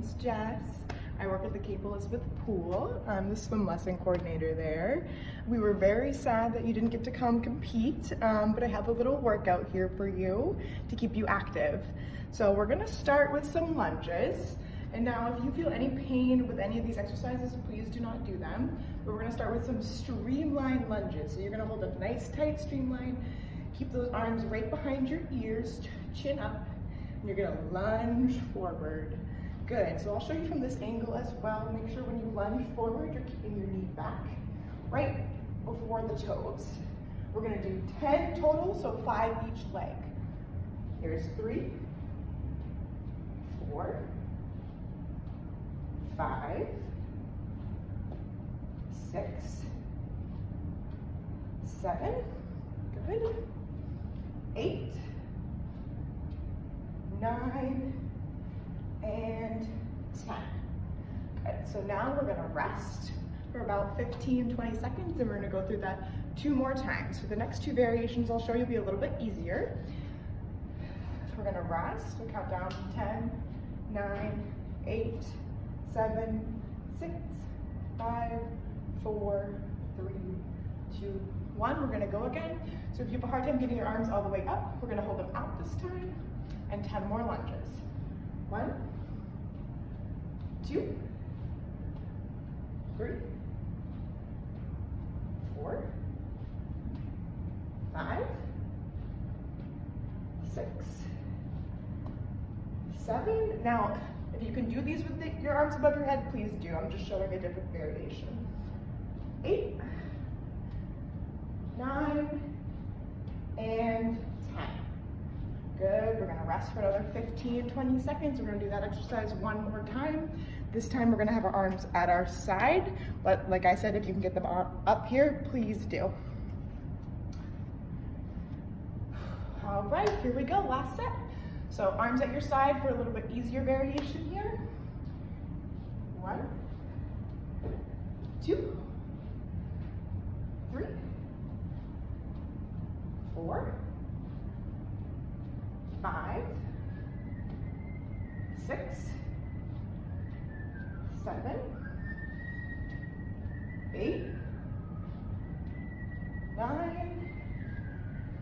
name's Jess. I work at the Cape Elizabeth Pool. I'm the swim lesson coordinator there. We were very sad that you didn't get to come compete, but I have a little workout here for you to keep you active. So we're gonna start with some lunges. And now if you feel any pain with any of these exercises, please do not do them. But we're gonna start with some streamlined lunges. So you're gonna hold a nice tight streamline, keep those arms right behind your ears, chin up, and you're gonna lunge forward. Good, so I'll show you from this angle as well. Make sure when you lunge forward, you're keeping your knee back, right before the toes. We're gonna do 10 total, so 5 each leg. Here's 3, 4, 5, 6, 7, good, 8, 9, and 10. Good, so now we're gonna rest for about 15-20 seconds, and we're gonna go through that 2 more times. So the next 2 variations I'll show you will be a little bit easier. So we're gonna rest, we'll count down from 10, 9, 8, 7, 6, 5, 4, 3, 2, 1. We're gonna go again. So if you have a hard time getting your arms all the way up, we're gonna hold them out this time, and 10 more lunges. 1, 2, 3, 4, 5, 6, 7. Now, if you can do these with your arms above your head, please do. I'm just showing a different variation. 8, 9, and 10. Good, we're gonna rest for another 15-20 seconds. We're gonna do that exercise 1 more time. This time we're gonna have our arms at our side, but like I said, if you can get them up here, please do. All right, here we go, last set. So arms at your side for a little bit easier variation here. 1, 2, 3, 4, 5, 6, 7, 8, 9,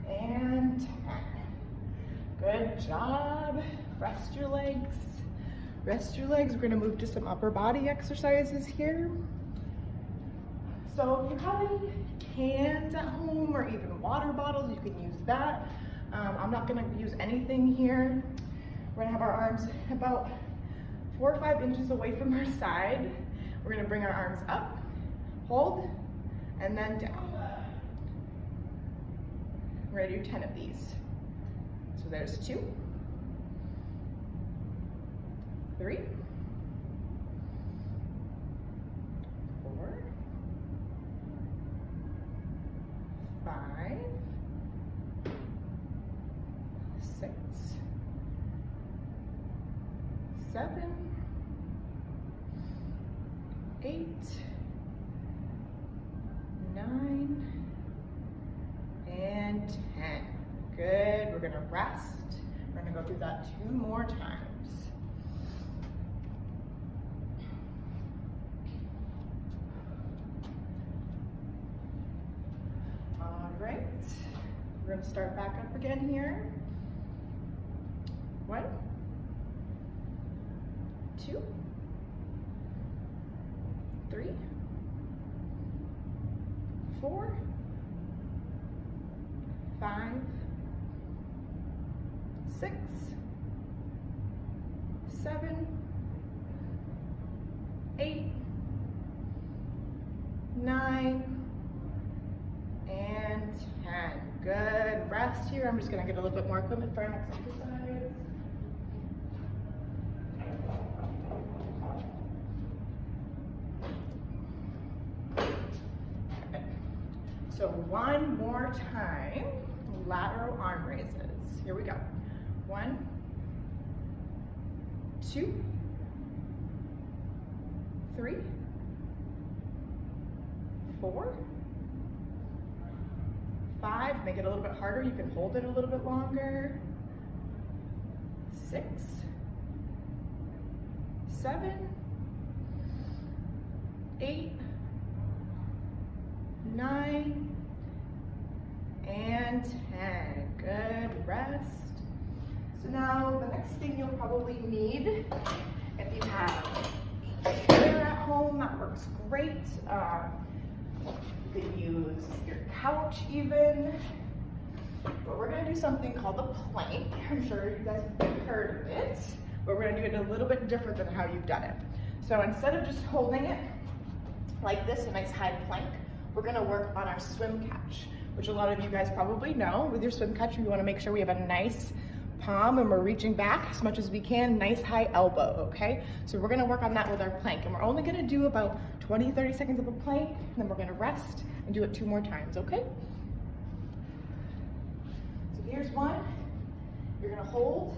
and 10. Good job. Rest your legs. Rest your legs. We're going to move to some upper body exercises here. So if you have any cans at home or even water bottles, you can use that. I'm not going to use anything here. We're going to have our arms about 4 or 5 inches away from our side. We're going to bring our arms up, hold, and then down. We're going to do 10 of these. So there's 2, 3, 4, 5, 6, 7, 8, 9, and 10. Good, we're gonna rest. We're gonna go through that 2 more times. All right, we're gonna start back up again here. 1, 2, 3, 4, 5, 6, 7, 8, 9, and 10. Good, rest here. I'm just gonna get a little bit more equipment for our next exercise. So 1 more time, lateral arm raises. Here we go. 1, 2, 3, 4, 5. Make it a little bit harder. You can hold it a little bit longer. 6, 7, 8, 9, and 10. Good, rest. So now the next thing you'll probably need, if you have a chair at home, that works great. You could use your couch even. But we're gonna do something called a plank. I'm sure you guys have heard of it, but we're gonna do it a little bit different than how you've done it. So instead of just holding it like this, a nice high plank, we're gonna work on our swim catch, which a lot of you guys probably know. With your swim catch, we wanna make sure we have a nice palm and we're reaching back as much as we can, nice high elbow, okay? So we're gonna work on that with our plank, and we're only gonna do about 20, 30 seconds of a plank, and then we're gonna rest and do it 2 more times, okay? So here's 1, you're gonna hold,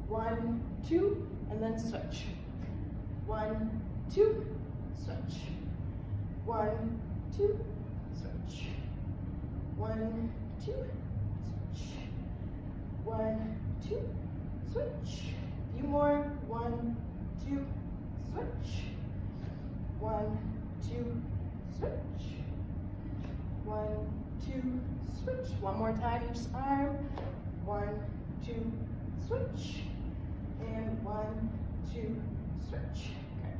1, 2, and then switch. 1, 2, switch. 1, 2, switch. 1, 2, switch. 1, 2, switch. A few more. 1, 2, switch. 1, 2, switch. 1, 2, switch. One more time each arm. 1, 2, switch. And 1, 2, switch. Okay.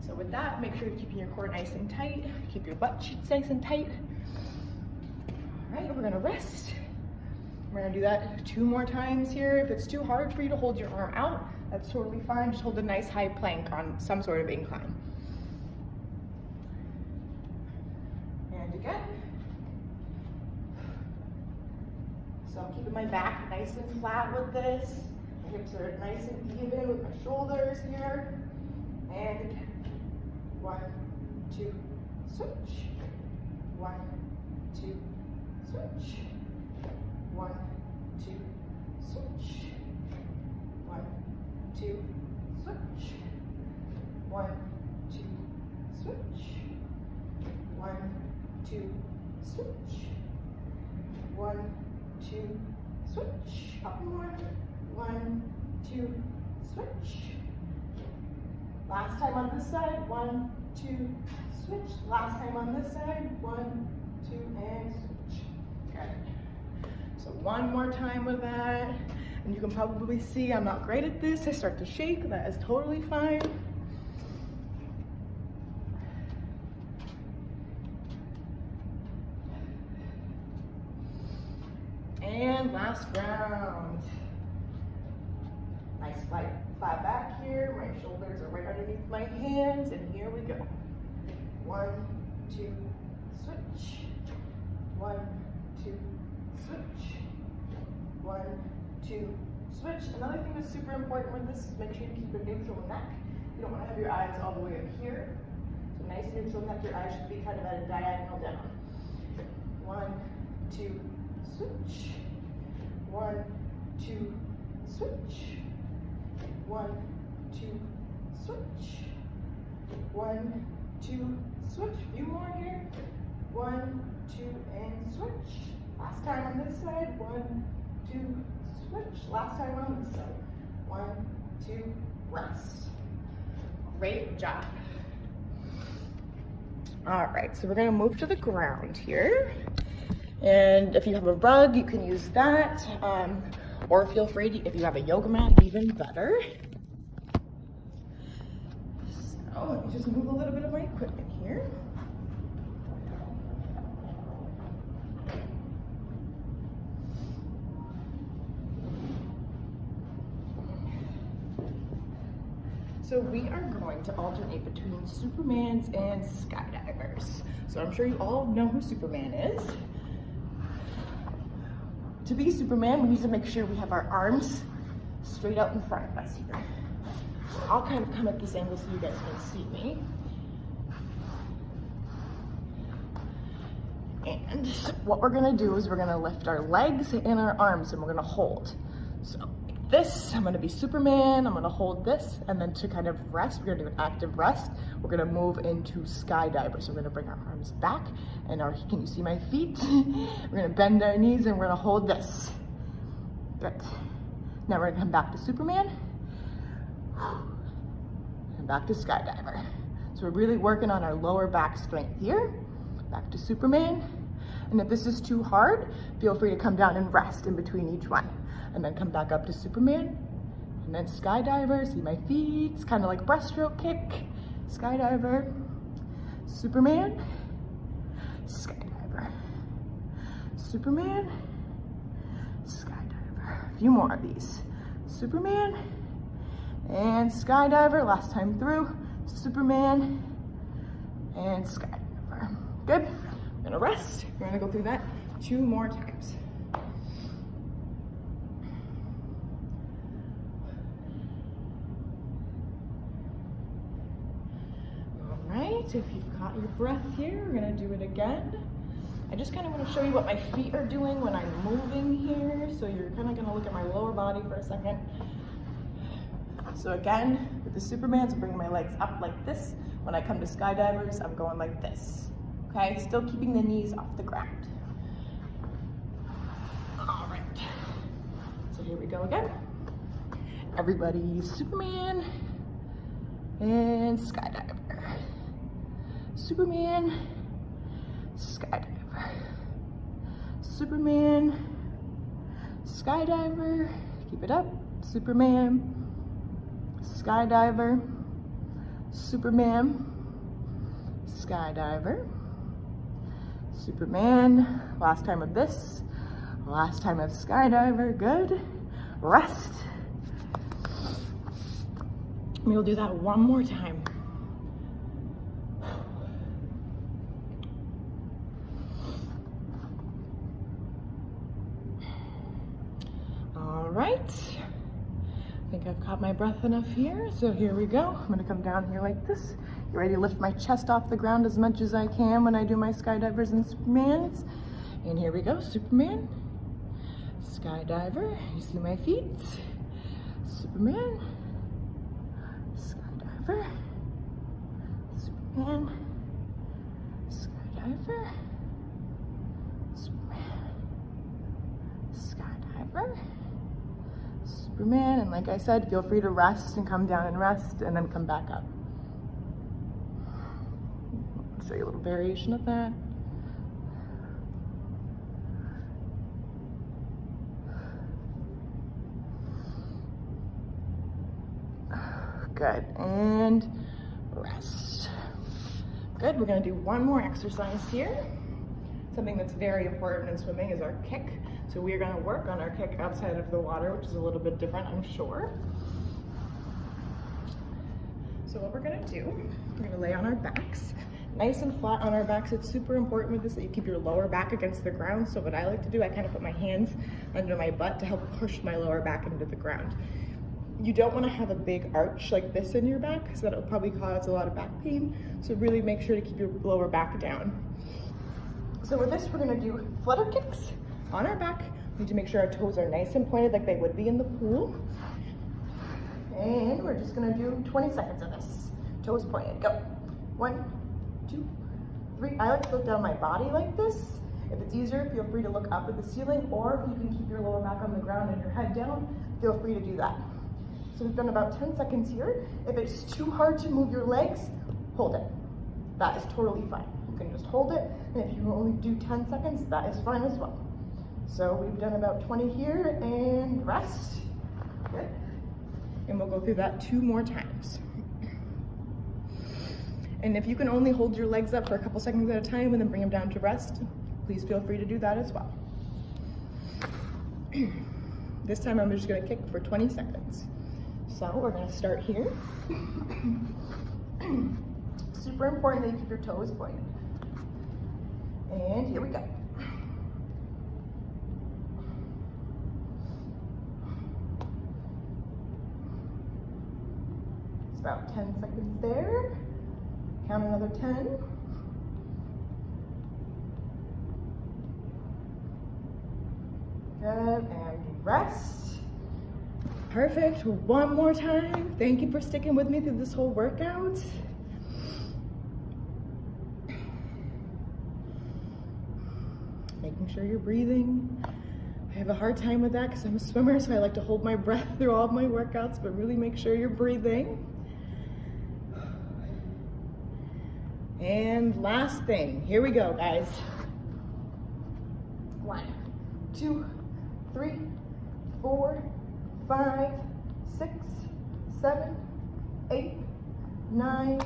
So with that, make sure you're keeping your core nice and tight. Keep your butt cheeks nice and tight. All right, we're gonna rest. We're gonna do that 2 more times here. If it's too hard for you to hold your arm out, that's totally fine. Just hold a nice high plank on some sort of incline. And again. So I'm keeping my back nice and flat with this. My hips are nice and even with my shoulders here. And again. 1, 2, switch. 1, 2, switch. 1, 2, switch. 1, 2, switch. 1, 2, switch. 1, 2, switch. 1, 2, switch. Couple more. 1, 2, switch. Last time on this side. 1, 2, switch. Last time on this side. 1, 2, and switch. Okay. So 1 more time with that. And you can probably see I'm not great at this. I start to shake. That is totally fine. And last round. Nice flat back here. My shoulders are right underneath my hands. And here we go. 1, 2, switch. 1, 2, switch. 1, 2, switch. Another thing that's super important with this is make sure you keep a neutral neck. You don't want to have your eyes all the way up here. So nice neutral neck. Your eyes should be kind of at a diagonal down. 1, 2, switch. 1, 2, switch. 1, 2, switch. 1, 2, switch. A few more here. 1, 2, and switch. Last time on this side. 1, 2, switch. Last time on this side. 1, 2, rest. Great job. All right, so we're gonna move to the ground here. And if you have a rug, you can use that. Or feel free to, if you have a yoga mat, even better. So let me just move a little bit of my equipment here. So we are going to alternate between Supermans and skydivers. So I'm sure you all know who Superman is. To be Superman, we need to make sure we have our arms straight out in front of us here. So I'll kind of come at this angle so you guys can see me. And what we're gonna do is we're gonna lift our legs and our arms and we're gonna hold. So like this, I'm gonna be Superman, I'm gonna hold this, and then to kind of rest, we're gonna do an active rest. We're gonna move into skydiver. So we're gonna bring our arms back and can you see my feet? We're gonna bend our knees and we're gonna hold this. Good. Now we're gonna come back to Superman. and back to skydiver. So we're really working on our lower back strength here. Back to Superman. And if this is too hard, feel free to come down and rest in between each one. And then come back up to Superman. And then skydiver, see my feet, it's kind of like breaststroke kick. Skydiver, Superman, skydiver, Superman, skydiver. A few more of these. Superman and skydiver, last time through. Superman and skydiver. Good. I'm gonna rest. We're gonna go through that 2 more times. All right, if you've caught your breath here, we're gonna do it again. I just kind of want to show you what my feet are doing when I'm moving here. So you're kind of gonna look at my lower body for a second. So again, with the Supermans, I'm bringing my legs up like this. When I come to skydivers, I'm going like this. Okay, still keeping the knees off the ground. All right, so here we go again. Everybody, Superman and skydiver. Superman, skydiver. Superman, skydiver. Keep it up. Superman, skydiver, Superman, skydiver, Superman, last time of this, last time of skydiver, good, rest. We'll do that one more time. All right. I think I've caught my breath enough here, so here we go. I'm gonna come down here like this. Get ready to lift my chest off the ground as much as I can when I do my skydivers and Supermans. And here we go, Superman, skydiver. You see my feet? Superman, skydiver, Superman, skydiver, Superman, skydiver, Superman, and like I said, feel free to rest and come down and rest and then come back up. I'll show you a little variation of that. Good, and rest. Good, we're gonna do one more exercise here. Something that's very important in swimming is our kick. So we're gonna work on our kick outside of the water, which is a little bit different, I'm sure. So what we're gonna do, we're gonna lay on our backs, nice and flat on our backs. It's super important with this that you keep your lower back against the ground. So what I like to do, I kind of put my hands under my butt to help push my lower back into the ground. You don't want to have a big arch like this in your back because that'll probably cause a lot of back pain. So really make sure to keep your lower back down. So with this, we're going to do flutter kicks on our back. We need to make sure our toes are nice and pointed like they would be in the pool. And we're just going to do 20 seconds of this. Toes pointed. Go. 1, 2, 3. I like to look down my body like this. If it's easier, feel free to look up at the ceiling, or if you can keep your lower back on the ground and your head down, feel free to do that. So we've done about 10 seconds here. If it's too hard to move your legs, hold it. That is totally fine. You can just hold it, and if you only do 10 seconds, that is fine as well. So we've done about 20 here, and rest. Good. And we'll go through that 2 more times. And if you can only hold your legs up for a couple seconds at a time and then bring them down to rest, please feel free to do that as well. This time I'm just gonna kick for 20 seconds. So we're gonna start here. Super important that you keep your toes pointed. And here we go. It's about 10 seconds there. Count another 10. Good, and rest. Perfect, one more time. Thank you for sticking with me through this whole workout. Making sure you're breathing. I have a hard time with that because I'm a swimmer, so I like to hold my breath through all of my workouts, but really make sure you're breathing. And last thing, here we go, guys. 1, 2, 3, 4, 5, 6, 7, 8, 9,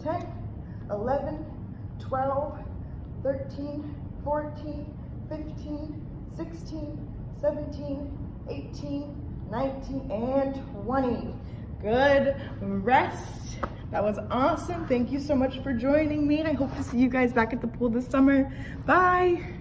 10, 11, 12, 13, 14, 15, 16, 17, 18, 19, and 20. Good rest. That was awesome. Thank you so much for joining me, and I hope to see you guys back at the pool this summer. Bye.